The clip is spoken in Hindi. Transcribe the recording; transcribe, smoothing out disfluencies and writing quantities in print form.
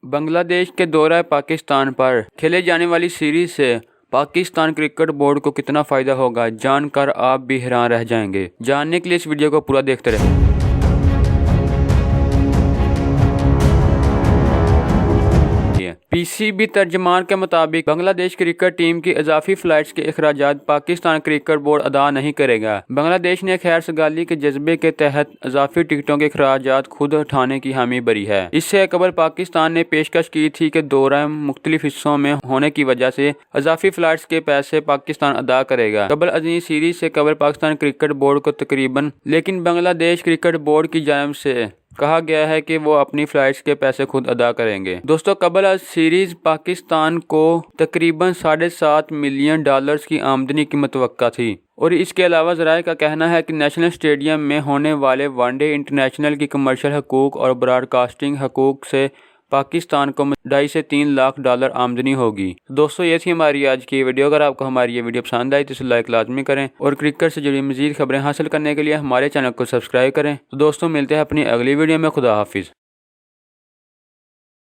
बांग्लादेश के दौरा पाकिस्तान पर खेले जाने वाली सीरीज से पाकिस्तान क्रिकेट बोर्ड को कितना फायदा होगा, जानकर आप भी हैरान रह जाएंगे। जानने के लिए इस वीडियो को पूरा देखते रहें। पीसीबी तर्जमान के मुताबिक बांग्लादेश क्रिकेट टीम की इजाफी फ्लाइट्स के अखराजात पाकिस्तान क्रिकेट बोर्ड अदा नहीं करेगा। बांग्लादेश ने खैर सगाली के जज्बे के तहत इजाफी टिकटों के अखराजात खुद उठाने की हामी भरी है। इससे कबल पाकिस्तान ने पेशकश की थी कि दौरा मुख्तलिफ हिस्सों में होने की वजह से इजाफी फ्लाइट्स के पैसे पाकिस्तान अदा करेगा। कबल अजीज सीरीज से कबल पाकिस्तान क्रिकेट बोर्ड को तकरीबन, लेकिन बांग्लादेश क्रिकेट बोर्ड की जानिब से कहा गया है कि वो अपनी फ्लाइट्स के पैसे खुद अदा करेंगे। दोस्तों, कबल सीरीज पाकिस्तान को तकरीबन $7.5 मिलियन की आमदनी की मुतवक्का थी और इसके अलावा ज़राए का कहना है कि नेशनल स्टेडियम में होने वाले वनडे इंटरनेशनल की कमर्शियल हकूक और ब्रॉडकास्टिंग हकूक से पाकिस्तान को $2.5 से $3 लाख आमदनी होगी। दोस्तों, ये थी हमारी आज की वीडियो। अगर आपको हमारी ये वीडियो पसंद आई तो इसे लाइक लाजमी करें और क्रिकेट से जुड़ी मज़ीद खबरें हासिल करने के लिए हमारे चैनल को सब्सक्राइब करें। तो दोस्तों, मिलते हैं अपनी अगली वीडियो में। खुदा हाफिज़।